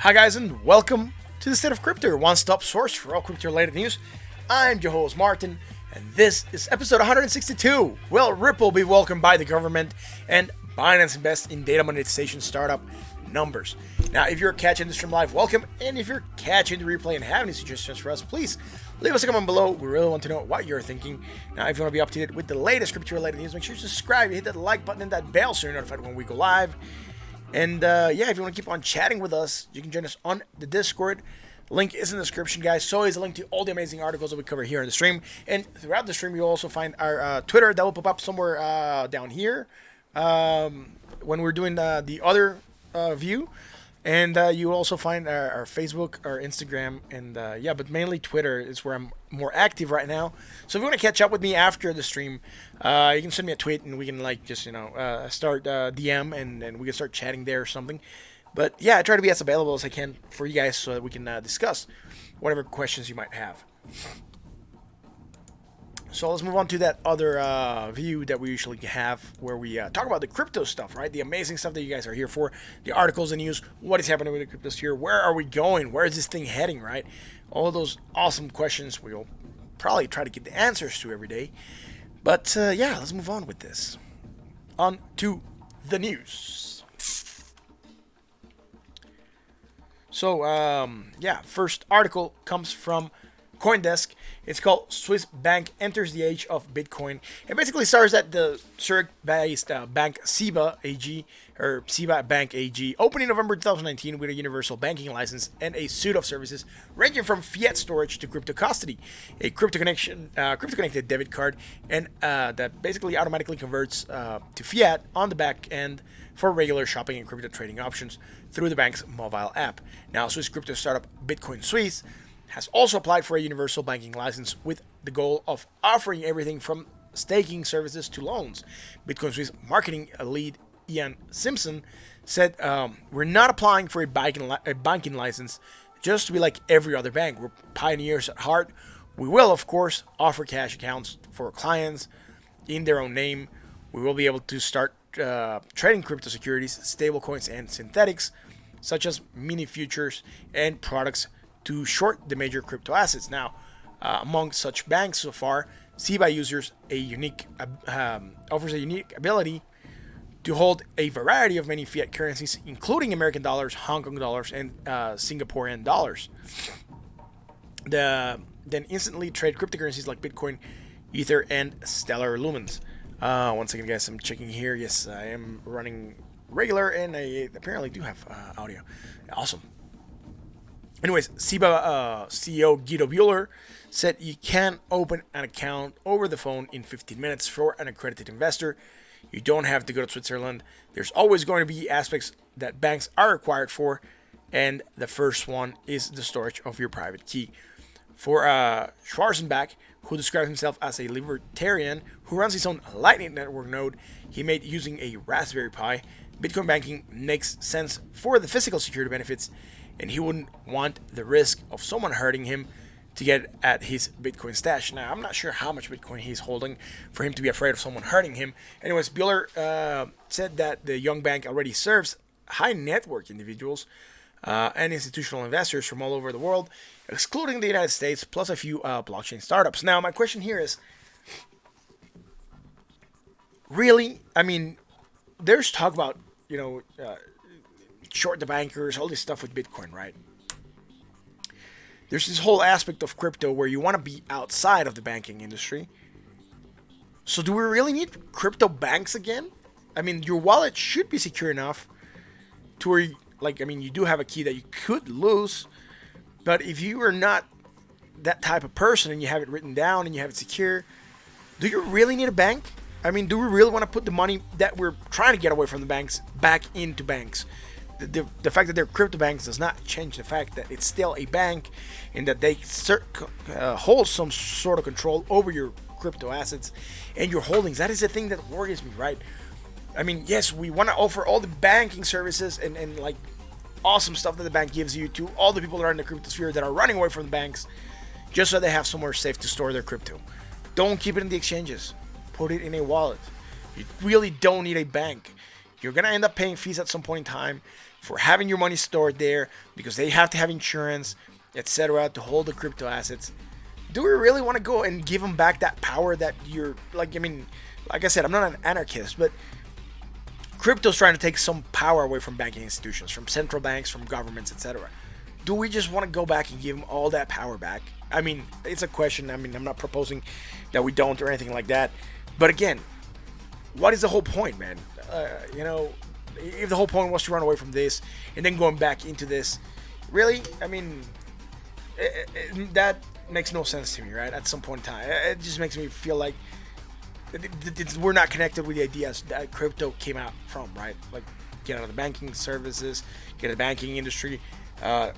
Hi guys, and welcome to the State of Crypto, your one-stop source for all crypto-related news. I'm your host Martin, and this is episode 162. Will Ripple be welcomed by the government, and Binance invest in data monetization startup numbers? Now, if you're catching the stream live, welcome, and if you're catching the replay and have any suggestions for us, please leave us a comment below. We really want to know what you're thinking. Now, if you want to be up to date with the latest crypto-related news, make sure you subscribe, hit that like button and that bell so you're notified when we go live. And yeah, if you want to keep on chatting with us, you can join us on the Discord. Link is in the description, guys. So is a link to all the amazing articles that we cover here in the stream. And throughout the stream, you'll also find our Twitter that will pop up somewhere down here when we're doing the other view. And you also find our Facebook, our Instagram, and yeah, but mainly Twitter is where I'm more active right now. So if you want to catch up with me after the stream, you can send me a tweet and we can just start DM and we can start chatting there or something. But yeah, I try to be as available as I can for you guys so that we can discuss whatever questions you might have. So let's move on to that other view that we usually have where we talk about the crypto stuff, right? The amazing stuff that you guys are here for, the articles and news, what is happening with the crypto sphere, where are we going, where is this thing heading, right? All those awesome questions we'll probably try to get the answers to every day. But yeah, let's move on with this. On to the news. So yeah, first article comes from CoinDesk. It's called Swiss Bank Enters the Age of Bitcoin. It basically starts at the Zurich-based bank SIBA AG, or SIBA Bank AG, opened in November 2019 with a universal banking license and a suite of services ranging from fiat storage to crypto custody, a crypto-connected debit card, and that basically automatically converts to fiat on the back end for regular shopping and crypto trading options through the bank's mobile app. Now, Swiss crypto startup Bitcoin Suisse has also applied for a universal banking license with the goal of offering everything from staking services to loans. Bitcoin Suisse marketing lead Ian Simpson said, "We're not applying for a banking license just to be like every other bank. We're pioneers at heart. We will, of course, offer cash accounts for clients in their own name. We will be able to start trading crypto securities, stablecoins, and synthetics, such as mini futures and products to short the major crypto assets." Now, among such banks so far, SIBA users offers a unique ability to hold a variety of many fiat currencies, including American dollars, Hong Kong dollars, and Singaporean dollars. Then instantly trade cryptocurrencies like Bitcoin, Ether, and Stellar Lumens. Once again, guys, I'm checking here. Yes, I am running regular, and I apparently do have audio. Awesome. Anyways, SIBA CEO Guido Buehler said you can open an account over the phone in 15 minutes for an accredited investor. You don't have to go to Switzerland. There's always going to be aspects that banks are required for, and the first one is the storage of your private key. For Schwarzenbach, who describes himself as a libertarian who runs his own Lightning Network node he made using a Raspberry Pi, Bitcoin banking makes sense for the physical security benefits, and he wouldn't want the risk of someone hurting him to get at his Bitcoin stash. Now, I'm not sure how much Bitcoin he's holding for him to be afraid of someone hurting him. Anyways, Buehler said that the young bank already serves high net worth individuals and institutional investors from all over the world, excluding the United States, plus a few blockchain startups. Now, my question here is, really? I mean, there's talk about, short the bankers, all this stuff with Bitcoin, right? There's this whole aspect of crypto where you want to be outside of the banking industry. So do we really need crypto banks again? I mean, your wallet should be secure enough to where, you do have a key that you could lose. But if you are not that type of person and you have it written down and you have it secure, do you really need a bank? I mean, do we really want to put the money that we're trying to get away from the banks back into banks? The fact that they're crypto banks does not change the fact that it's still a bank and that they hold some sort of control over your crypto assets and your holdings. That is the thing that worries me, right? I mean, yes, we want to offer all the banking services and awesome stuff that the bank gives you to all the people that are in the crypto sphere that are running away from the banks just so they have somewhere safe to store their crypto. Don't keep it in the exchanges. Put it in a wallet. You really don't need a bank. You're going to end up paying fees at some point in time. for having your money stored there because they have to have insurance, etc., to hold the crypto assets. Do we really want to go and give them back that power that you're like? I mean, like I said, I'm not an anarchist, but crypto's trying to take some power away from banking institutions, from central banks, from governments, etc. Do we just want to go back and give them all that power back? I mean, it's a question. I mean, I'm not proposing that we don't or anything like that. But again, what is the whole point, man? If the whole point was to run away from this and then going back into this, really? I mean, that makes no sense to me, right? At some point in time, it just makes me feel like we're not connected with the ideas that crypto came out from, right? Like, get out of the banking services, get out of the banking industry,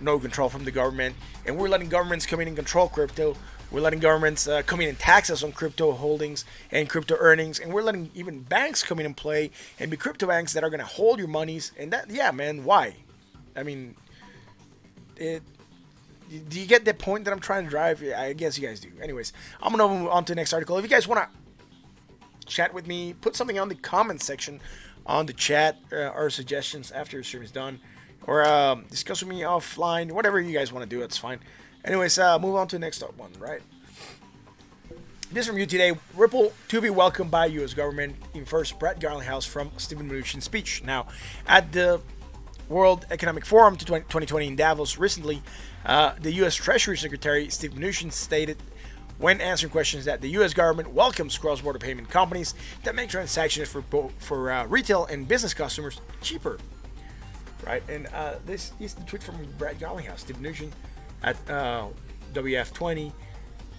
no control from the government, and we're letting governments come in and control crypto. We're letting governments come in and tax us on crypto holdings and crypto earnings, and we're letting even banks come in and play and be crypto banks that are going to hold your monies. And that, yeah, man, why? I mean, do you get the point that I'm trying to drive? I guess you guys do. Anyways, I'm going to move on to the next article. If you guys want to chat with me, put something on the comment section on the chat or suggestions after your stream is done, or discuss with me offline, whatever you guys want to do, that's fine. Anyways, move on to the next one, right? This from you today. Ripple to be welcomed by U.S. government in first Brett Garlinghouse from Stephen Mnuchin's speech. Now, at the World Economic Forum 2020 in Davos recently, the U.S. Treasury Secretary Steve Mnuchin stated when answering questions that the U.S. government welcomes cross-border payment companies that make transactions for retail and business customers cheaper. Right, and this is the tweet from Brett Garlinghouse, Steve Mnuchin, at WF20.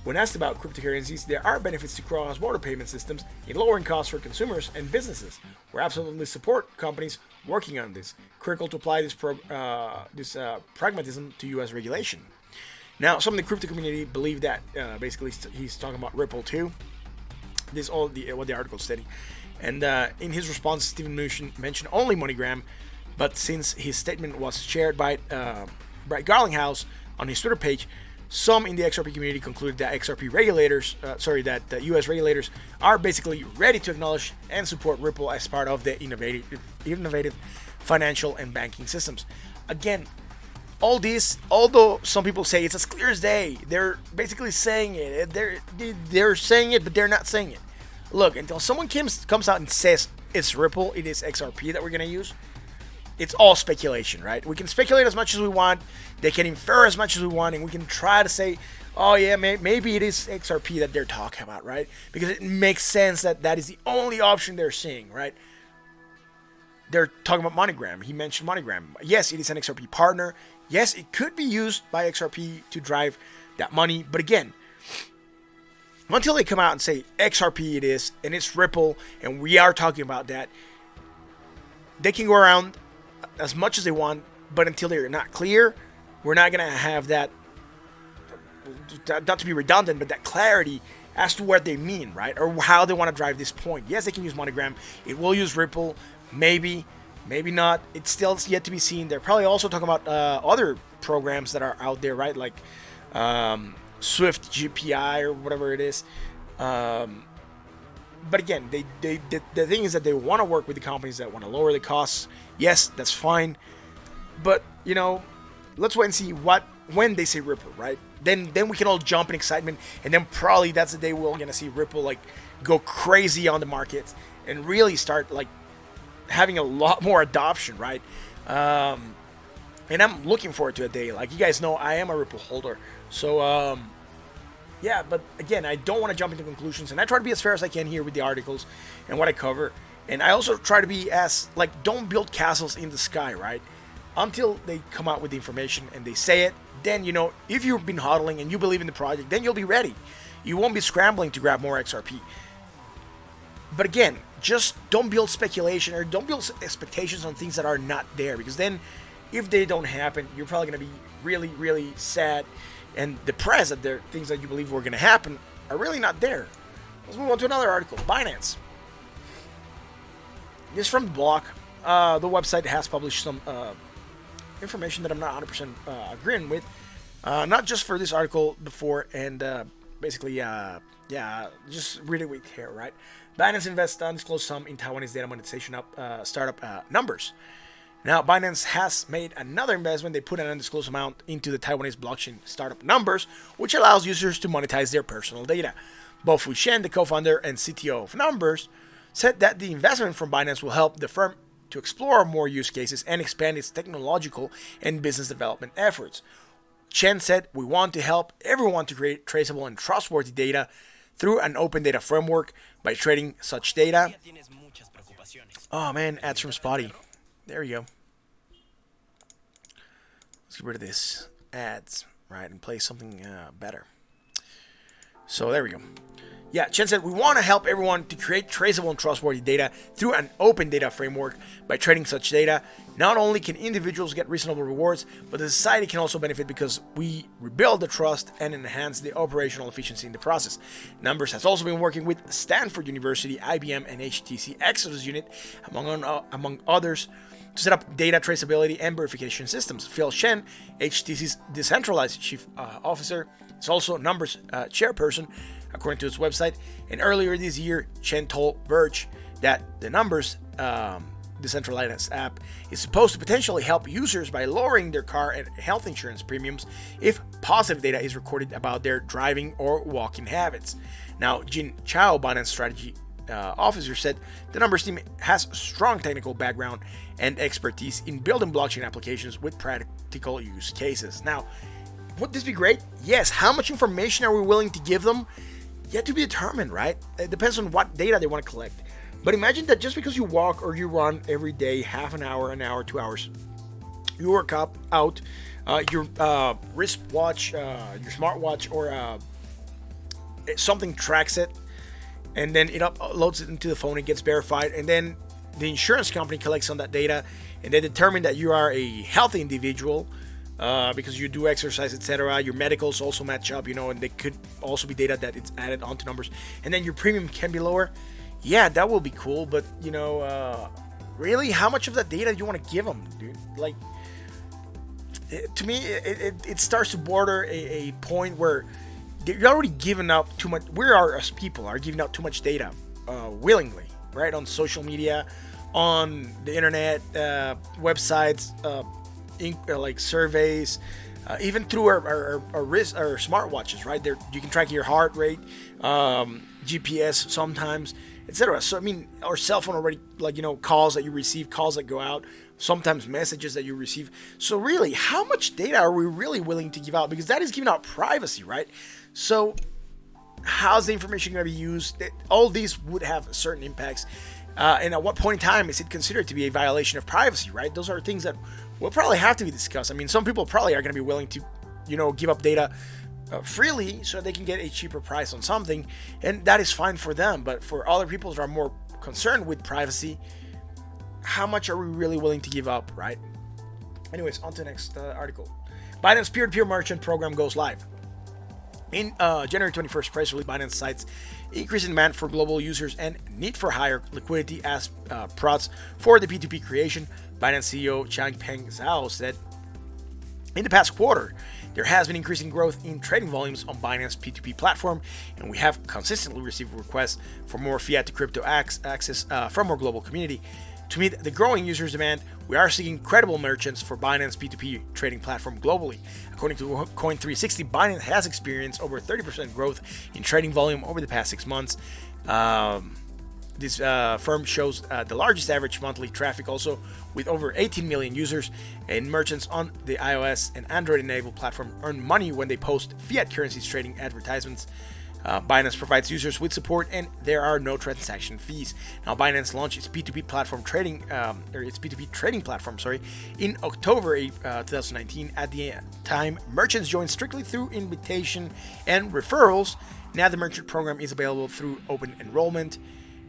When asked about cryptocurrencies, there are benefits to cross-border payment systems in lowering costs for consumers and businesses. We absolutely support companies working on this. Critical to apply this pragmatism to U.S. regulation. Now, some of the crypto community believe that basically he's talking about Ripple too. This is all what the article is stating. And in his response, Stephen Mnuchin mentioned only MoneyGram, but since his statement was shared by Brett Garlinghouse on his Twitter page, some in the XRP community concluded that the U.S. regulators are basically ready to acknowledge and support Ripple as part of the innovative financial and banking systems. Again, all this, although some people say it's as clear as day, they're basically saying it. They're saying it, but they're not saying it. Look, until someone comes out and says it's Ripple, it is XRP that we're going to use, it's all speculation, right? We can speculate as much as we want. They can infer as much as we want, and we can try to say, oh yeah, maybe it is XRP that they're talking about, right? Because it makes sense that is the only option they're seeing, right? They're talking about MoneyGram. He mentioned MoneyGram. Yes, it is an XRP partner. Yes, it could be used by XRP to drive that money. But again, until they come out and say XRP it is, and it's Ripple, and we are talking about that, they can go around as much as they want, but until they're not clear, we're not going to have that, not to be redundant, but that clarity as to what they mean, right? Or how they want to drive this point. Yes, they can use MoneyGram. It will use Ripple. Maybe not. It's still yet to be seen. They're probably also talking about other programs that are out there, right? Like Swift GPI or whatever it is. But again, the thing is that they want to work with the companies that want to lower the costs. Yes, that's fine. But, let's wait and see when they say Ripple, right? Then we can all jump in excitement, and then probably that's the day we're going to see Ripple go crazy on the market and really start having a lot more adoption, right? And I'm looking forward to a day. Like you guys know, I am a Ripple holder. So, yeah, but again, I don't want to jump into conclusions, and I try to be as fair as I can here with the articles and what I cover. And I also try to be as, don't build castles in the sky, right? Until they come out with the information and they say it, then, if you've been hodling and you believe in the project, then you'll be ready. You won't be scrambling to grab more XRP. But again, just don't build speculation or don't build expectations on things that are not there, because then if they don't happen, you're probably going to be really, really sad and depressed that there things that you believe were going to happen are really not there. Let's move on to another article. Binance. This is from the blog. The website has published some information that I'm not 100% agreeing with. Not just for this article before, and basically, just read it with care, right? Binance invests undisclosed sum in Taiwanese data monetization startup numbers. Now, Binance has made another investment. They put an undisclosed amount into the Taiwanese blockchain startup Numbers, which allows users to monetize their personal data. Bofu Shen, the co-founder and CTO of Numbers, said that the investment from Binance will help the firm to explore more use cases and expand its technological and business development efforts. Chen said, "We want to help everyone to create traceable and trustworthy data through an open data framework by trading such data." Oh man, ads from Spotty. There you go. Let's get rid of this ads, right, and play something better. So there we go. Yeah, Chen said, "We want to help everyone to create traceable and trustworthy data through an open data framework by trading such data. Not only can individuals get reasonable rewards, but the society can also benefit because we rebuild the trust and enhance the operational efficiency in the process." Numbers has also been working with Stanford University, IBM, and HTC Exodus Unit, among others, to set up data traceability and verification systems. Phil Shen, HTC's decentralized chief officer, is also Numbers chairperson, according to its website. And earlier this year, Chen told Verge that the Numbers decentralized app is supposed to potentially help users by lowering their car and health insurance premiums if positive data is recorded about their driving or walking habits. Now, Jin Chao, Binance strategy officer, said the Numbers team has strong technical background and expertise in building blockchain applications with practical use cases. Now, would this be great? Yes. How much information are we willing to give them? Yet to be determined, right? It depends on what data they want to collect. But imagine that just because you walk or you run every day, half an hour, 2 hours, you work out, your wristwatch, your smartwatch, or something tracks it, and then it uploads it into the phone, it gets verified, and then the insurance company collects on that data, and they determine that you are a healthy individual, because you do exercise, etc. Your medicals also match up, and they could also be data that it's added onto Numbers, and then your premium can be lower. Yeah, that will be cool, but really, how much of that data do you want to give them, dude? Like, to me, it starts to border a point where you're already giving out too much. We are, as people, are giving out too much data willingly, right? On social media, on the internet, websites, like surveys, even through our smartwatches, right? There you can track your heart rate, GPS sometimes, etc. So I mean, our cell phone already, like, calls that you receive, calls that go out, sometimes messages that you receive. So really, how much data are we really willing to give out? Because that is giving out privacy, right? So how's the information going to be used? All these would have certain impacts. And at what point in time is it considered to be a violation of privacy, right? Those are things that will probably have to be discussed. I mean, some people probably are going to be willing to, give up data freely so they can get a cheaper price on something, and that is fine for them. But for other people that are more concerned with privacy, how much are we really willing to give up, right? Anyways, on to the next article. Binance peer-to-peer merchant program goes live. In January 21st press release, Binance cites increasing demand for global users and need for higher liquidity as prods for the P2P creation. Binance CEO Changpeng Zhao said, "In the past quarter, there has been increasing growth in trading volumes on Binance P2P platform, and we have consistently received requests for more fiat to crypto access from our global community. To meet the growing users' demand, we are seeking credible merchants for Binance P2P trading platform globally. According to Coin360, Binance has experienced over 30% growth in trading volume over the past 6 months. This firm shows the largest average monthly traffic also, with over 18 million users, and merchants on the iOS and Android-enabled platform earn money when they post fiat currencies trading advertisements. Binance provides users with support, and there are no transaction fees." Now, Binance launched its P2P platform trading, in October 2019. At the time, merchants joined strictly through invitation and referrals. Now, the merchant program is available through open enrollment,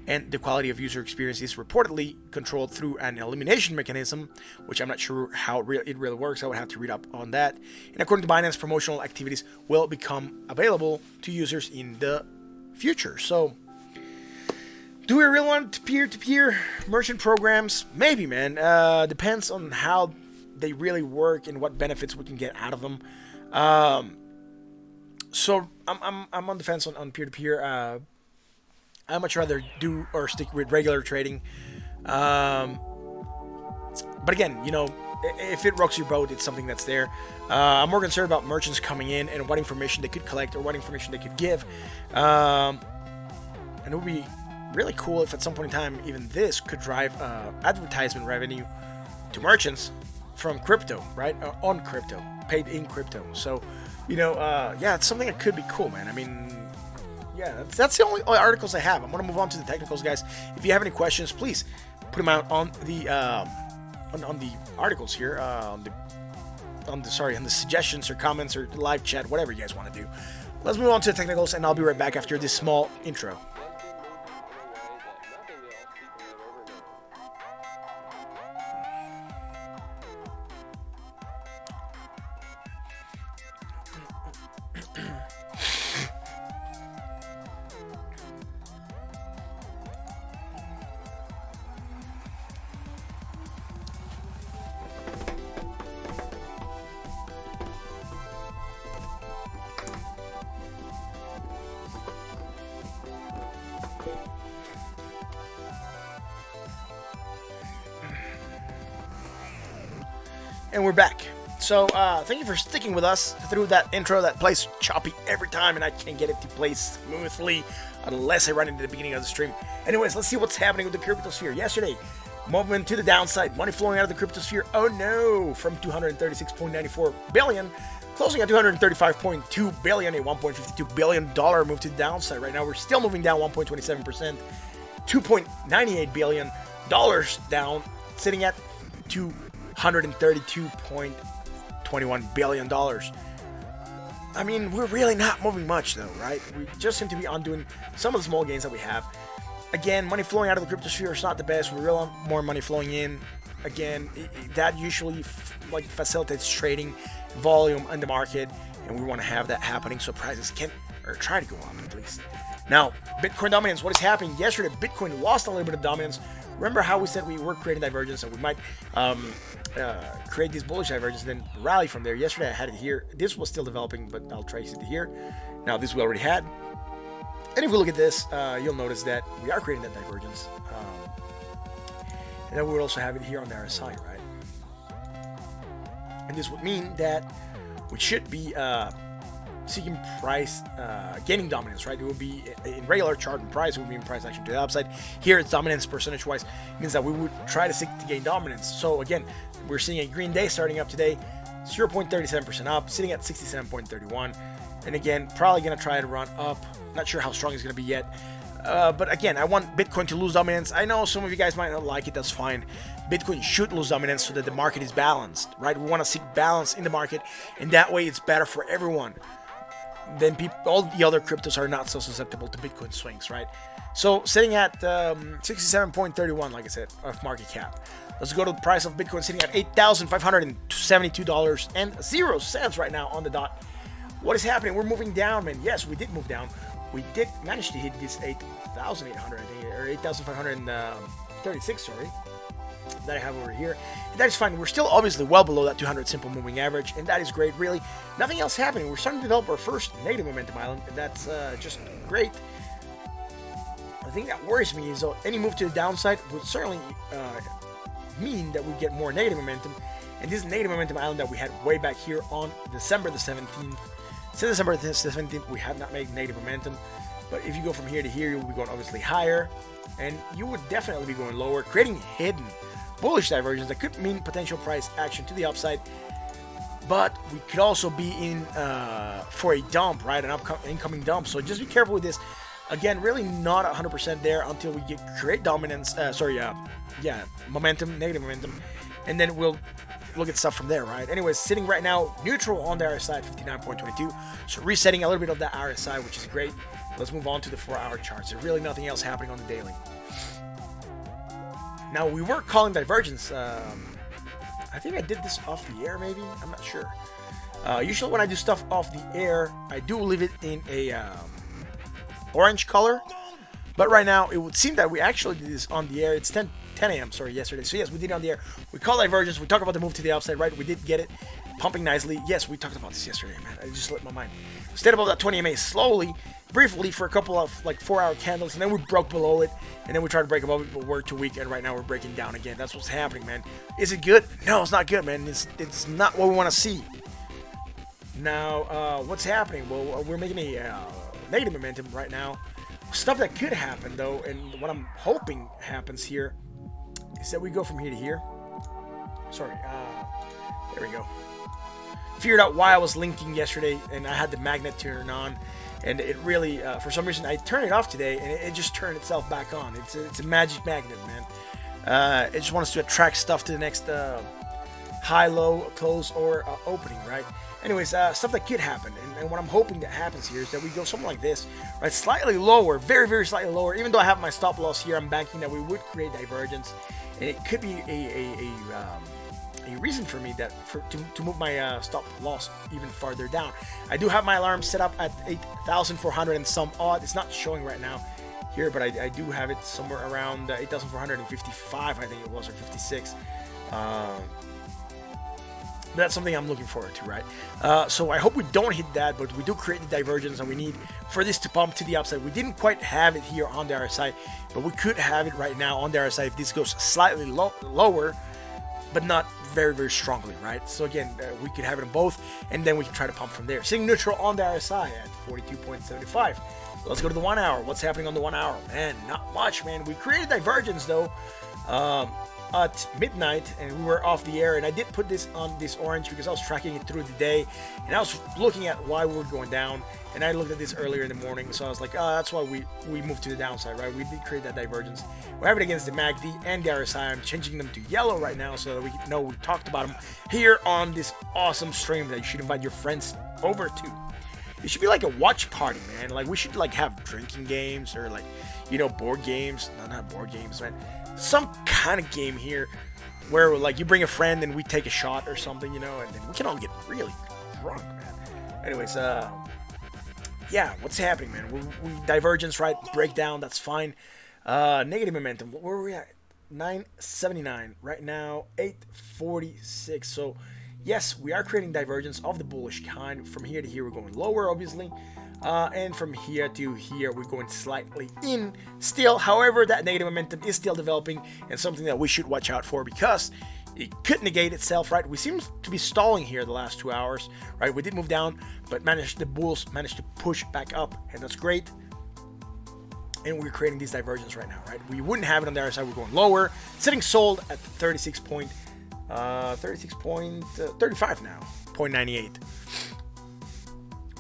and the quality of user experience is reportedly controlled through an elimination mechanism, which I'm not sure how it really works. I would have to read up on that. And according to Binance, promotional activities will become available to users in the future. So, do we really want peer-to-peer merchant programs? Maybe, man. Depends on how they really work and what benefits we can get out of them. So I'm on the fence on peer-to-peer. I'd much rather do or stick with regular trading. But again, you know, if it rocks your boat, it's something that's there. I'm more concerned about merchants coming in and what information they could collect or what information they could give. And it would be really cool if at some point in time even this could drive advertisement revenue to merchants from crypto, right? On crypto, paid in crypto. So, you know, yeah, it's something that could be cool, man. I mean, yeah, that's the only articles I have. I'm gonna move on to the technicals, guys. If you have any questions, please put them out on the on the articles here, on the suggestions or comments or live chat, whatever you guys want to do. Let's move on to the technicals, and I'll be right back after this small intro. And we're back. So, thank you for sticking with us through that intro that plays choppy every time, and I can't get it to play smoothly unless I run into the beginning of the stream. Anyways, let's see what's happening with the cryptosphere. Yesterday, movement to the downside, money flowing out of the cryptosphere. Oh no, from 236.94 billion, closing at 235.2 billion, a $1.52 billion move to the downside. Right now, we're still moving down 1.27%, $2.98 billion down, sitting at $132.21 billion. I mean, we're really not moving much though, right? We just seem to be undoing some of the small gains that we have. Again, money flowing out of the cryptosphere is not the best. We really want more money flowing in. Again, that usually facilitates trading volume in the market, and we want to have that happening so prices can, or try to go up at least. Now, Bitcoin dominance, what is happening? Yesterday, Bitcoin lost a little bit of dominance. Remember how we said we were creating divergence and we might create this bullish divergence and then rally from there? Yesterday I had it here. This was still developing, but I'll trace it here. Now this we already had. And if we look at this, you'll notice that we are creating that divergence. And then we would also have it here on the RSI, right? And this would mean that we should be seeking price, gaining dominance, right? It would be in regular chart and price, it would be in price action to the upside. Here it's dominance percentage wise, means that we would try to seek to gain dominance. So again, we're seeing a green day starting up today, 0.37% up, sitting at 67.31. And again, probably going to try to run up. Not sure how strong it's going to be yet. But again, I want Bitcoin to lose dominance. I know some of you guys might not like it, that's fine. Bitcoin should lose dominance so that the market is balanced, right? We want to seek balance in the market, and that way it's better for everyone. Then all the other cryptos are not so susceptible to Bitcoin swings, right? So sitting at 67.31, like I said, of market cap. Let's go to the price of Bitcoin, sitting at $8,572.00 right now on the dot. What is happening? We're moving down, man. Yes, we did move down. We did manage to hit this 8,800, or 8,536, sorry, that I have over here. And that is fine. We're still obviously well below that 200 simple moving average, and that is great, really. Nothing else happening. We're starting to develop our first negative momentum island, and that's just great. The thing that worries me is any move to the downside would certainly mean that we get more negative momentum, and this negative momentum island that we had way back here on December the 17th. Since December the 17th, we have not made negative momentum, but if you go from here to here, you'll be going obviously higher, and you would definitely be going lower, creating hidden bullish divergence that could mean potential price action to the upside. But we could also be in for a dump, right? An incoming dump. So just be careful with this. Again, really not 100% there until we create dominance. Momentum, negative momentum, and then we'll look at stuff from there, right? Anyways, sitting right now neutral on the RSI at 59.22. So resetting a little bit of that RSI, which is great. Let's move on to the 4-hour charts. There's really nothing else happening on the daily. Now, we were calling divergence. I think I did this off the air, maybe? I'm not sure. Usually when I do stuff off the air, I do leave it in a orange color. But right now, it would seem that we actually did this on the air. It's 10 a.m. sorry, yesterday. So yes, we did it on the air. We called divergence. We talked about the move to the upside, right? We did get it pumping nicely. Yes, we talked about this yesterday, man. I just slipped my mind. Stayed above that 20 MA slowly, briefly for a couple of like 4-hour candles, and then we broke below it, and then we tried to break above it, but we're too weak, and right now we're breaking down again. That's what's happening, man. Is it good? No, it's not good, man. It's not what we want to see. Now, what's happening? Well, we're making a negative momentum right now. Stuff that could happen, though, and what I'm hoping happens here is that we go from here to here. Sorry, there we go. Figured out why I was linking yesterday, and I had the magnet turned on, and it really, for some reason, I turned it off today, and it just turned itself back on. It's a magic magnet, man. It just wants to attract stuff to the next high, low, close, or opening, right? Anyways, stuff that could happen, and what I'm hoping that happens here is that we go something like this, right? Slightly lower, very, very slightly lower. Even though I have my stop loss here, I'm banking that we would create divergence, and it could be a reason for me to move my stop loss even farther down. I do have my alarm set up at 8,400 and some odd. It's not showing right now here, but I do have it somewhere around 8,455, I think it was, or 56. That's something I'm looking forward to, right? So I hope we don't hit that, but we do create the divergence, and we need for this to pump to the upside. We didn't quite have it here on the RSI, but we could have it right now on the RSI if this goes slightly lower, but not very, very strongly, right? So again, we could have it in both, and then we can try to pump from there. Sitting neutral on the RSI at 42.75. Let's go to the 1 hour. What's happening on the 1 hour? Man, not much, man. We created divergence, though, at midnight, and we were off the air, and I did put this on this orange because I was tracking it through the day, and I was looking at why we were going down, and I looked at this earlier in the morning, so I was like, oh, that's why we moved to the downside, right? We did create that divergence. We have it against the MACD and the RSI. I'm changing them to yellow right now so that we know we talked about them here on this awesome stream that you should invite your friends over to. It should be like a watch party, man. Like, we should like have drinking games, or like, you know, board games. No, not board games, man. Some kind of game here where like you bring a friend and we take a shot or something, you know, and then we can all get really drunk, man. Anyways, yeah, what's happening, man? We divergence, right? Breakdown, that's fine. Negative momentum. Where are we at? 979 right now, 846. So yes, we are creating divergence of the bullish kind. From here to here, we're going lower, obviously. And from here to here, we're going slightly in still. However, that negative momentum is still developing, and something that we should watch out for because it could negate itself, right? We seem to be stalling here the last 2 hours, right? We did move down, but the bulls managed to push back up, and that's great. And we're creating these divergence right now, right? We wouldn't have it on the other side. We're going lower, sitting sold at 35 now, 0.98.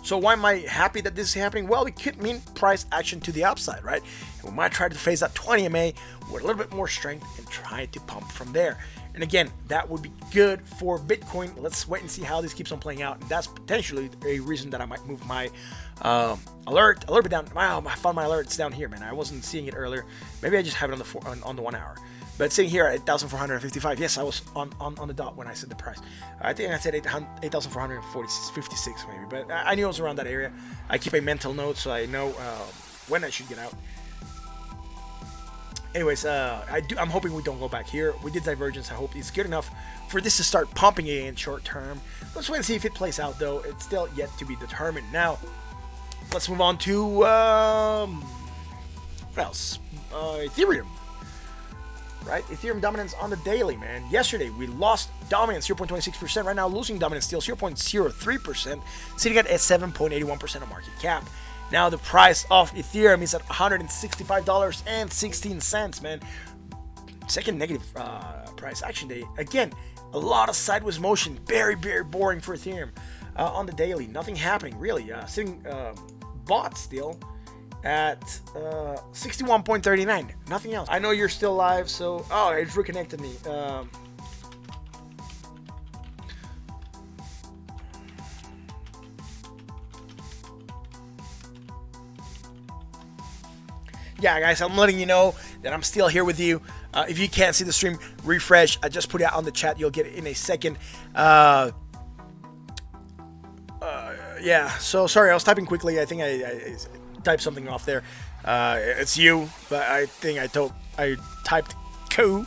So why am I happy that this is happening? Well, it could mean price action to the upside, right? And we might try to face that 20 MA with a little bit more strength and try to pump from there. And again, that would be good for Bitcoin. Let's wait and see how this keeps on playing out. And that's potentially a reason that I might move my alert a little bit down. Wow, I found my alerts down here, man. I wasn't seeing it earlier. Maybe I just have it on the 1 hour. But sitting here at 8,455, yes, I was on the dot when I said the price. I think I said 8,456 maybe, but I knew it was around that area. I keep a mental note so I know when I should get out. Anyways, I'm hoping we don't go back here. We did divergence. I hope it's good enough for this to start pumping again short term. Let's wait and see if it plays out, though. It's still yet to be determined. Now, let's move on to what else? Ethereum. Right? Ethereum dominance on the daily, man. Yesterday, we lost dominance 0.26%. Right now, losing dominance still 0.03%, sitting at 7.81% of market cap. Now, the price of Ethereum is at $165.16, man. Second negative price action day. Again, a lot of sideways motion. Very, very boring for Ethereum. On the daily, nothing happening, really. Sitting bought still at 61.39. Nothing else. I know you're still live, so it's reconnected me. Yeah, guys, I'm letting you know that I'm still here with you. If you can't see the stream, refresh. I just put it out on the chat. You'll get it in a second. Yeah, so sorry, I was typing quickly. I think I typed something off there. It's you, but I think I typed cool.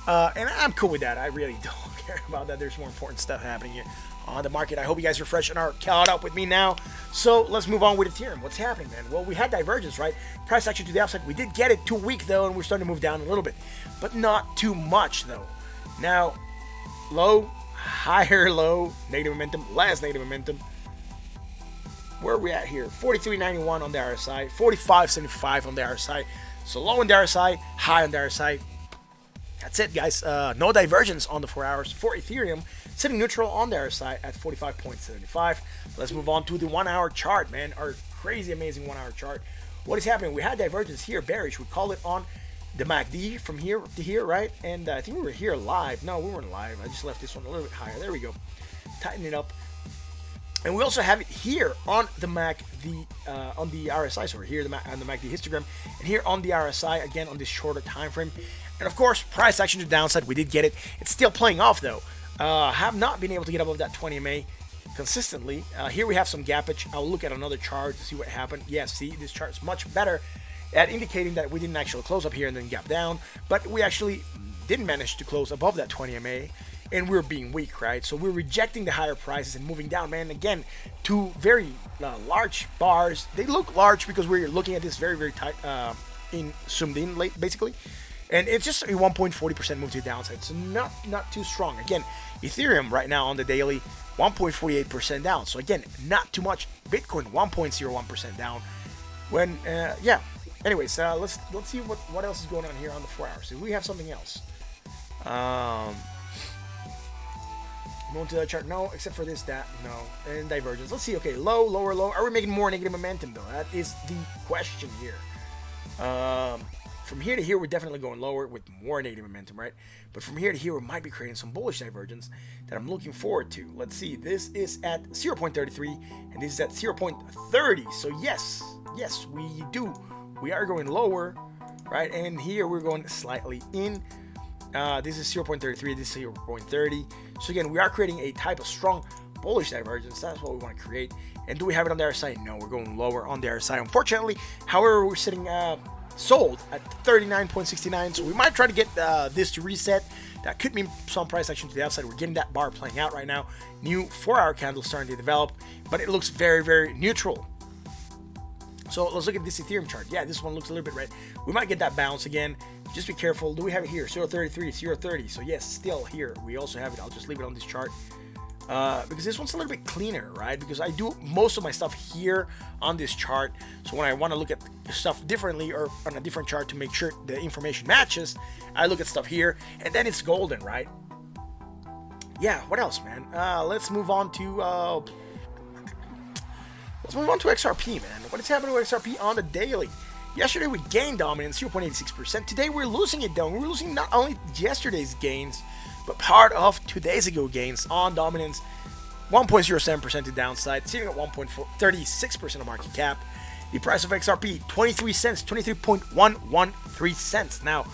And I'm cool with that. I really don't care about that. There's more important stuff happening here on the market. I hope you guys are fresh and are caught up with me now. So let's move on with Ethereum. What's happening, man? Well, we had divergence, right? Price action to the upside. We did get it too weak, though, and we're starting to move down a little bit. But not too much, though. Now, low, higher low, negative momentum, less negative momentum. Where are we at here? 43.91 on the RSI, 45.75 on the RSI. So low on the RSI, high on the RSI. That's it, guys. No divergence on the 4 hours for Ethereum. Sitting neutral on the RSI at 45.75. Let's move on to the 1 hour chart, man. Our crazy, amazing 1 hour chart. What is happening? We had divergence here, bearish. We call it on the MACD from here to here, right? And I think we were here live. No, we weren't live. I just left this one a little bit higher. There we go. Tighten it up. And we also have it here on the MACD, on the RSI. So we're here on the MACD histogram, and here on the RSI, again on this shorter time frame. And of course, price action to the downside. We did get it. It's still playing off though. Have not been able to get above that 20 MA consistently. Here we have some gappage. I'll look at another chart to see what happened. Yeah, see, this chart is much better at indicating that we didn't actually close up here and then gap down, but we actually didn't manage to close above that 20 MA. And we're being weak, right? So we're rejecting the higher prices and moving down, man. Again, two very large bars. They look large because we're looking at this very, very tight, zoomed in late, basically. And it's just a 1.40% move to the downside. So not too strong. Again, Ethereum right now on the daily, 1.48% down. So again, not too much. Bitcoin, 1.01% down. When, yeah. Anyways, let's see what else is going on here on the 4 hours. So we have something else. Going to the chart, no, except for this, that, no, and divergence. Let's see, okay, low, lower, low. Are we making more negative momentum, though? That is the question here. From here to here, we're definitely going lower with more negative momentum, right? But from here to here, we might be creating some bullish divergence that I'm looking forward to. Let's see, this is at 0.33, and this is at 0.30. So yes, we are going lower, right? And here we're going slightly in. This is 0.33, this is 0.30. So again, we are creating a type of strong bullish divergence. That's what we want to create. And do we have it on the other side? No, we're going lower on the other side, unfortunately. However, we're sitting sold at 39.69. So we might try to get this to reset. That could mean some price action to the outside. We're getting that bar playing out right now. New 4 hour candle starting to develop, but it looks very, very neutral. So let's look at this Ethereum chart. Yeah, this one looks a little bit red. We might get that bounce again. Just be careful. Do we have it here? 0.33, 0.30. So yes, still here. We also have it. I'll just leave it on this chart. Because this one's a little bit cleaner, right? Because I do most of my stuff here on this chart. So when I want to look at stuff differently or on a different chart to make sure the information matches, I look at stuff here. And then it's golden, right? Yeah, what else, man? Let's move on to... Let's move on to XRP, man. What is happening with XRP on the daily? Yesterday we gained dominance, 0.86%. Today we're losing it, though. We're losing not only yesterday's gains, but part of 2 days ago gains on dominance. 1.07% to downside, sitting at 1.36% of market cap. The price of XRP, 23 cents, 23.113 cents. Now,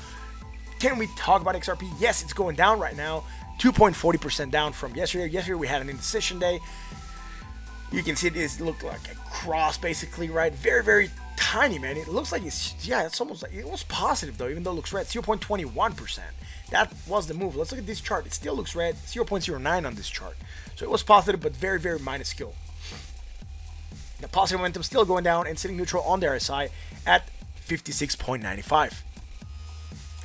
can we talk about XRP? Yes, it's going down right now. 2.40% down from yesterday. Yesterday we had an indecision day. You can see it looked like a cross, basically, right? Very, very tiny, man. It looks like it's almost like, it was positive, though, even though it looks red. 0.21%. That was the move. Let's look at this chart. It still looks red. 0.09 on this chart. So it was positive, but very, very minuscule. The positive momentum still going down and sitting neutral on the RSI at 56.95.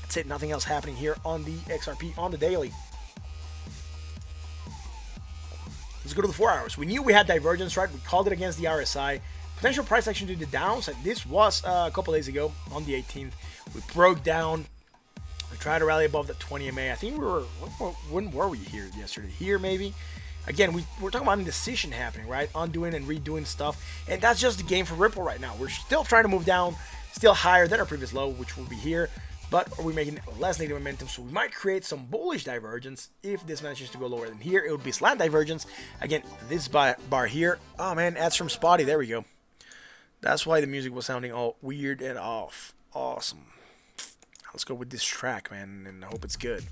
That's it. Nothing else happening here on the XRP on the daily. Let's go to the 4 hours. We knew we had divergence, right? We called it against the RSI. Potential price action to the downside. This was a couple days ago on the 18th. We broke down. We tried to rally above the 20 MA. I think we were, when were we here yesterday? Here, maybe? Again, we're talking about indecision happening, right? Undoing and redoing stuff. And that's just the game for Ripple right now. We're still trying to move down, still higher than our previous low, which will be here. But are we making less negative momentum? So we might create some bullish divergence. If this manages to go lower than here, it would be slant divergence. Again, this bar here. Oh, man, ads from Spotty. There we go. That's why the music was sounding all weird and off. Awesome. Let's go with this track, man, and I hope it's good.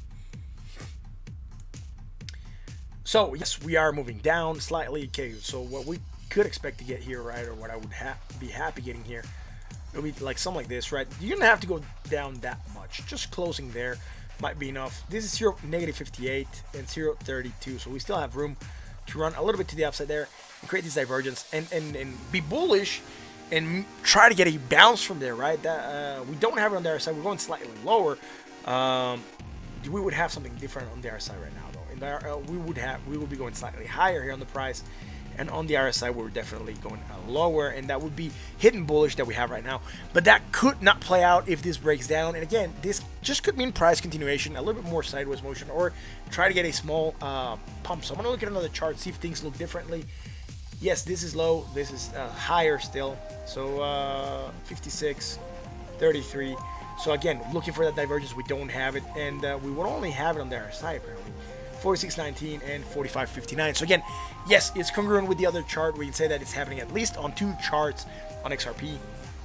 So, yes, we are moving down slightly. Okay, so what we could expect to get here, right, or what I would be happy getting here, It'll be like something like this, right? You don't have to go down that much. Just closing there might be enough. This is 0 -58 and 0.32, so we still have room to run a little bit to the upside there and create this divergence and be bullish and try to get a bounce from there, right? That we don't have it on the other side. We're going slightly lower. We would have something different on the other side right now, though. In the, we would be going slightly higher here on the price, and on the other side we're definitely going lower, and that would be hidden bullish that we have right now. But that could not play out if this breaks down. And again, this just could mean price continuation, a little bit more sideways motion, or try to get a small pump. So I'm gonna look at another chart, see if things look differently. Yes, this is low. This is higher still. So 56, 33. So again, looking for that divergence, we don't have it, and we would only have it on the other side apparently. 46.19 and 45.59. So again, yes, it's congruent with the other chart. We can say that it's happening at least on 2 charts on XRP,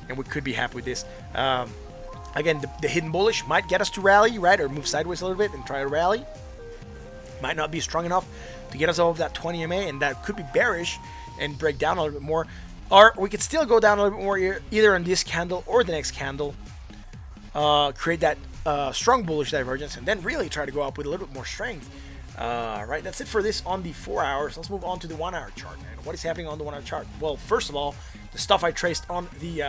and we could be happy with this. Again, the hidden bullish might get us to rally, right, or move sideways a little bit and try to rally. Might not be strong enough to get us over that 20 MA, and that could be bearish and break down a little bit more. Or we could still go down a little bit more either on this candle or the next candle. Create that strong bullish divergence, and then really try to go up with a little bit more strength. Right, that's it for this on the 4 hours. Let's move on to the 1 hour chart, man. What is happening on the 1 hour chart? Well, first of all, the stuff I traced on the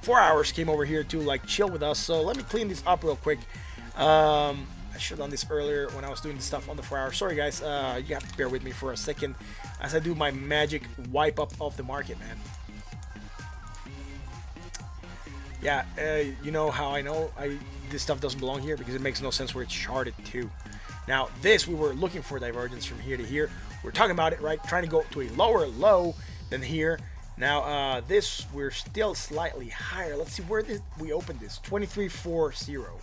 4 hours came over here to like chill with us. So let me clean this up real quick. I should have done this earlier when I was doing the stuff on the 4 hours. Sorry guys, you have to bear with me for a second as I do my magic wipe up of the market, man. Yeah, you know how I know this stuff doesn't belong here, because it makes no sense where it's charted to. Now this, we were looking for divergence from here to here. We're talking about it, right? Trying to go to a lower low than here. Now this, we're still slightly higher. Let's see where we opened this. 23.40,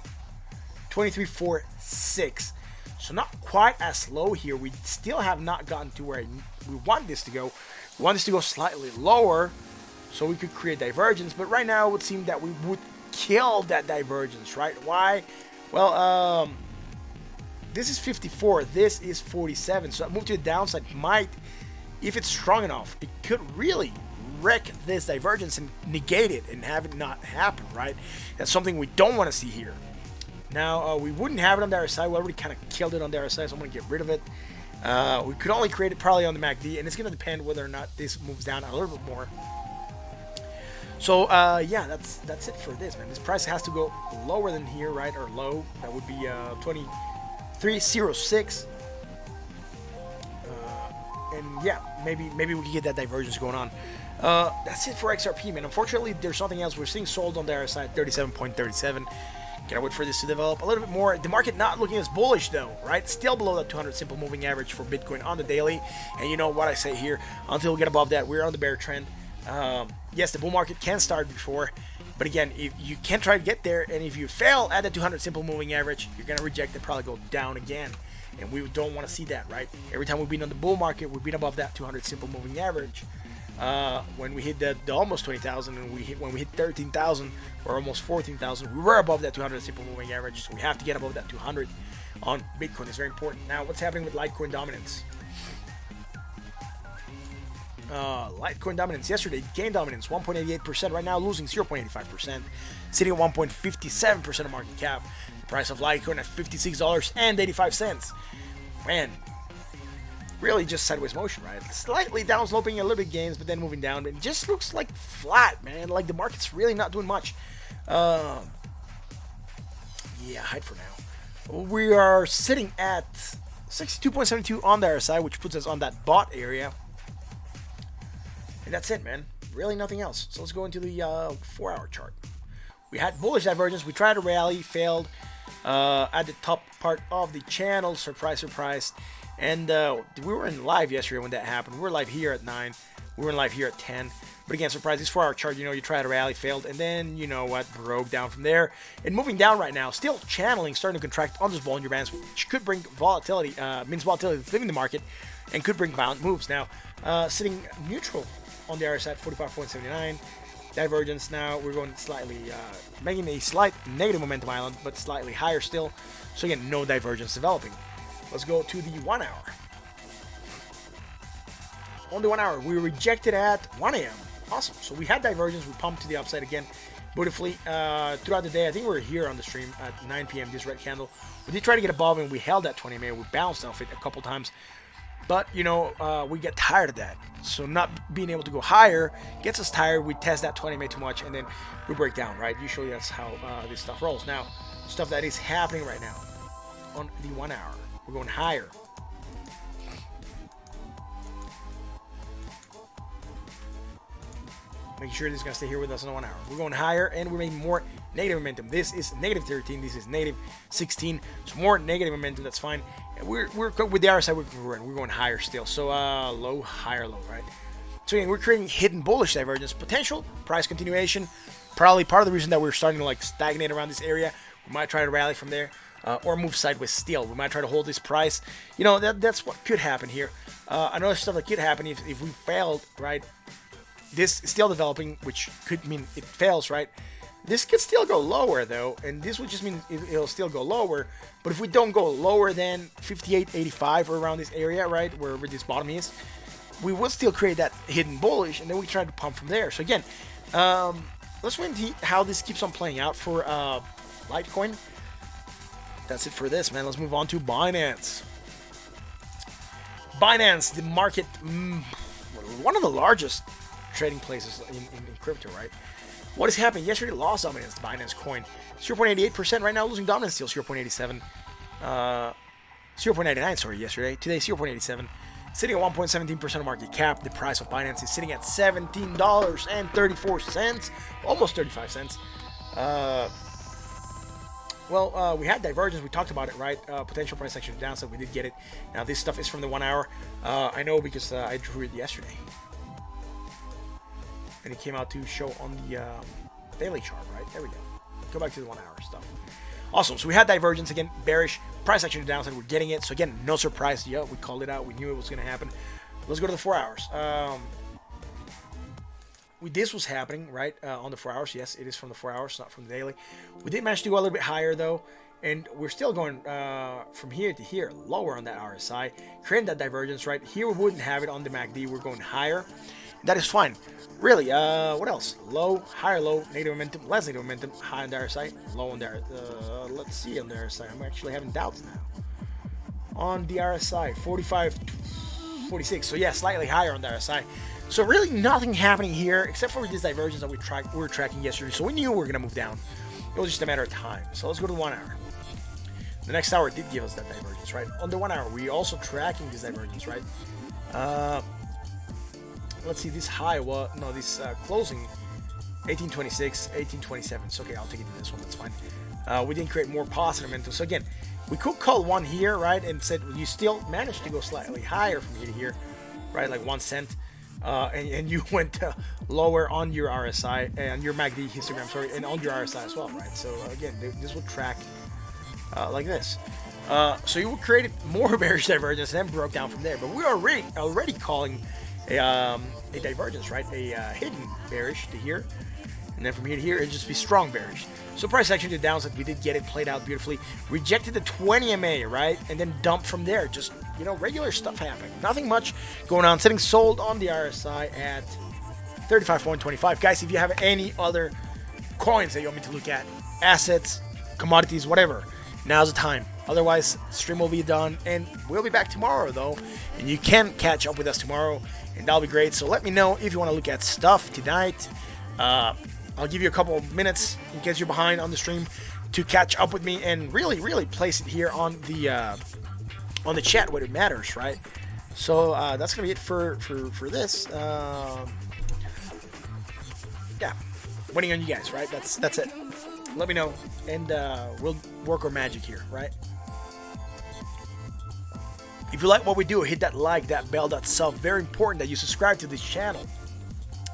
23.46. So not quite as low here. We still have not gotten to where we want this to go. We want this to go slightly lower, so we could create divergence. But right now it would seem that we would kill that divergence, right? Why? Well, this is 54, this is 47, so that move to the downside might, if it's strong enough, it could really wreck this divergence and negate it and have it not happen, right? That's something we don't want to see here. Now, we wouldn't have it on the other side. We already kind of killed it on the other side, so I'm going to get rid of it. We could only create it probably on the MACD, and it's going to depend whether or not this moves down a little bit more. So, yeah, that's it for this, man. This price has to go lower than here, right, or low. That would be 23.06. And yeah, maybe we can get that divergence going on. That's it for XRP, man. Unfortunately, there's something else. We're seeing sold on the other side, 37.37. Gotta wait for this to develop a little bit more. The market not looking as bullish though, right? Still below that 200 simple moving average for Bitcoin on the daily. And you know what I say here, until we get above that, we're on the bear trend. Yes, the bull market can start before, but again, if you can try to get there, and if you fail at the 200 simple moving average, you're gonna reject it, probably go down again. And we don't want to see that, right? Every time we've been on the bull market, we've been above that 200 simple moving average. When we hit the almost 20,000, and when we hit 13,000 or almost 14,000, we were above that 200 simple moving average. So we have to get above that 200 on Bitcoin. It's very important. Now, what's happening with Litecoin dominance? Litecoin dominance yesterday gained dominance 1.88%. Right now, losing 0.85%, sitting at 1.57% of market cap. The price of Litecoin at $56.85. Man, really just sideways motion, right? Slightly down sloping, a little bit gains, but then moving down. But it just looks like flat, man. Like the market's really not doing much. Yeah, hide for now. We are sitting at 62.72 on the RSI, which puts us on that bot area. And that's it, man. Really nothing else. So let's go into the 4-hour chart. We had bullish divergence. We tried to rally, failed at the top part of the channel. Surprise, surprise. And we were in live yesterday when that happened. We were live here at 9. We were in live here at 10. But again, surprise, this 4-hour chart, you know, you try to rally, failed, and then, you know what, broke down from there. And moving down right now, still channeling, starting to contract on those Bollinger Bands, which could bring volatility, means volatility leaving the market, and could bring violent moves. Now, sitting neutral on the RSI at 45.79. Divergence now, we're going slightly, making a slight negative momentum island, but slightly higher still. So again, no divergence developing. Let's go to the 1 hour. On the 1 hour, we were rejected at 1 a.m. Awesome. So we had divergence. We pumped to the upside again beautifully throughout the day. I think we were here on the stream at 9 p.m. This red candle. We did try to get above and we held that 20 MA. We bounced off it a couple times. But, we get tired of that. So not being able to go higher gets us tired. We test that 20 MA too much and then we break down, right? Usually that's how this stuff rolls. Now, stuff that is happening right now on the 1 hour. We're going higher. Making sure this is going to stay here with us in 1 hour. We're going higher and we're making more negative momentum. This is negative 13. This is negative 16. So more negative momentum. That's fine. And we're with the RSI. We're going higher still. So low, higher, low, right? So again, we're creating hidden bullish divergence potential. Price continuation. Probably part of the reason that we're starting to like stagnate around this area. We might try to rally from there or move sideways still. We might try to hold this price. That's what could happen here. Another stuff that could happen if we failed, right? This is still developing, which could mean it fails, right? This could still go lower, though, and this would just mean it'll still go lower. But if we don't go lower than 58.85 or around this area, right, wherever this bottom is, we will still create that hidden bullish, and then we try to pump from there. So again, let's wait and see how this keeps on playing out for Litecoin. That's it for this, man. Let's move on to Binance. Binance, the market, one of the largest trading places in crypto, right? What is happening? Yesterday lost dominance, the Binance coin. 0.88% right now, losing dominance still, 0.87. 0.99, sorry, yesterday. Today, 0.87. Sitting at 1.17% of market cap. The price of Binance is sitting at $17.34, almost 35 cents. We had divergence. We talked about it, right? Potential price action downside. We did get it. Now, this stuff is from the 1 hour. I know because I drew it yesterday. And it came out to show on the daily chart, right? There we go. Go back to the 1 hour stuff. Awesome. So we had divergence again, bearish price action to downside. We're getting it. So again, no surprise. Yeah, we called it out. We knew it was going to happen. Let's go to the 4 hours. This was happening right on the 4 hours. Yes, it is from the 4 hours, not from the daily. We did manage to go a little bit higher though, and we're still going from here to here, lower on that RSI, creating that divergence. Right here, we wouldn't have it on the MACD. We're going higher. That is fine. Really, what else? Low, higher low, negative momentum, less negative momentum, high on the RSI, low on the let's see on the RSI. I'm actually having doubts now. On the RSI, 45, 46. So yeah, slightly higher on the RSI. So really nothing happening here except for this divergence that we were tracking yesterday. So we knew we were gonna move down. It was just a matter of time. So let's go to the 1 hour. The next hour did give us that divergence, right? On the 1 hour, we also tracking this divergence, right? Let's see, this high, this closing 1826, 1827. So okay, I'll take it to this one, that's fine. We didn't create more positive momentum. So again, we could call one here, right? And said you still managed to go slightly higher from here to here, right? Like 1 cent. And you went lower on your RSI and your MACD histogram, sorry, and on your RSI as well, right? So again, this will track like this. So you created more bearish divergence and then broke down from there. But we are already calling a divergence, right? A hidden bearish to here, and then from here to here it'd just be strong bearish. So price action to the downside, we did get it played out beautifully. Rejected the 20 MA, right? And then dumped from there. Just, regular stuff happening. Nothing much going on. Sitting sold on the RSI at 35.25. Guys, if you have any other coins that you want me to look at, assets, commodities, whatever, now's the time. Otherwise, stream will be done, and we'll be back tomorrow, though. And you can catch up with us tomorrow, and that'll be great. So let me know if you want to look at stuff tonight. I'll give you a couple of minutes in case you're behind on the stream to catch up with me and really, really place it here on the chat where it matters, right? So that's gonna be it for this. Yeah, waiting on you guys, right? That's it. Let me know, and we'll work our magic here, right? If you like what we do, hit that like, that bell, that sub. Very important that you subscribe to this channel.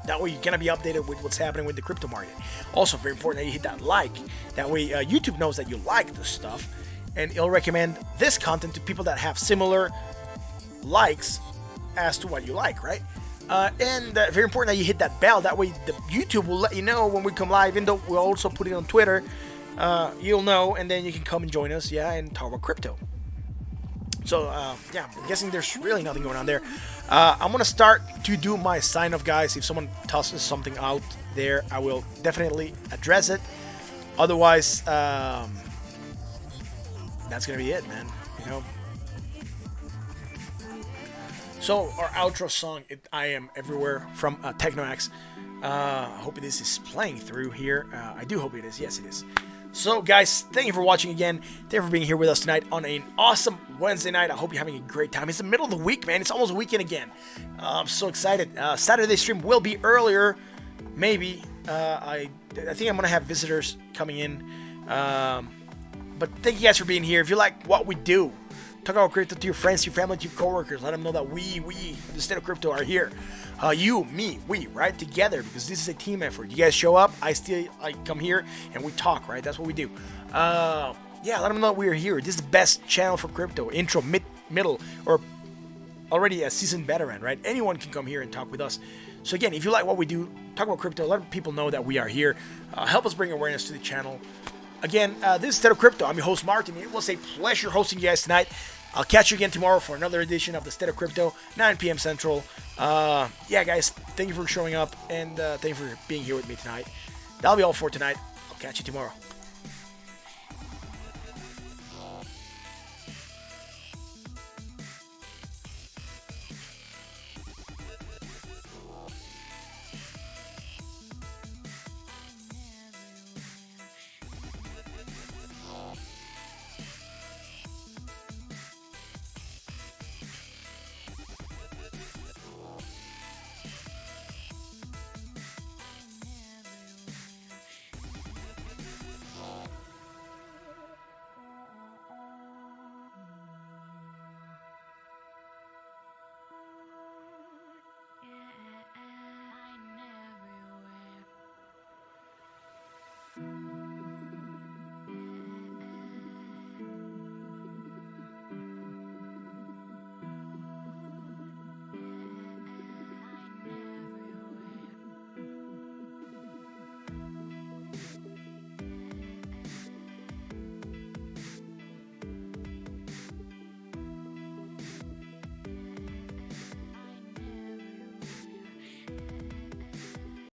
That way you're going to be updated with what's happening with the crypto market. Also very important that you hit that like. That way YouTube knows that you like this stuff. And it'll recommend this content to people that have similar likes as to what you like, right? And very important that you hit that bell. That way the YouTube will let you know when we come live. Even though we'll also put it on Twitter. You'll know, and then you can come and join us, and talk about crypto. So, yeah, I'm guessing there's really nothing going on there. I'm going to start to do my sign-off, guys. If someone tosses something out there, I will definitely address it. Otherwise, that's going to be it, man. You know? So, our outro song, I Am Everywhere, from TechnoX. I hope this is playing through here. I do hope it is. Yes, it is. So, guys, thank you for watching again. Thank you for being here with us tonight on an awesome Wednesday night. I hope you're having a great time. It's the middle of the week, man. It's almost weekend again. I'm so excited. Saturday stream will be earlier, maybe. I think I'm going to have visitors coming in. But thank you guys for being here. If you like what we do, talk about crypto to your friends, to your family, to your coworkers. Let them know that we, the State of Crypto, are here. You, me, we, right? Together, because this is a team effort. You guys show up, I come here, and we talk, right? That's what we do. Yeah, let them know that we're here. This is the best channel for crypto. Intro, middle, or already a seasoned veteran, right? Anyone can come here and talk with us. So again, if you like what we do, talk about crypto, let people know that we are here. Help us bring awareness to the channel. Again, this is State of Crypto. I'm your host, Martin. It was a pleasure hosting you guys tonight. I'll catch you again tomorrow for another edition of the State of Crypto, 9 p.m. Central. Yeah, guys, thank you for showing up, and thank you for being here with me tonight. That'll be all for tonight. I'll catch you tomorrow.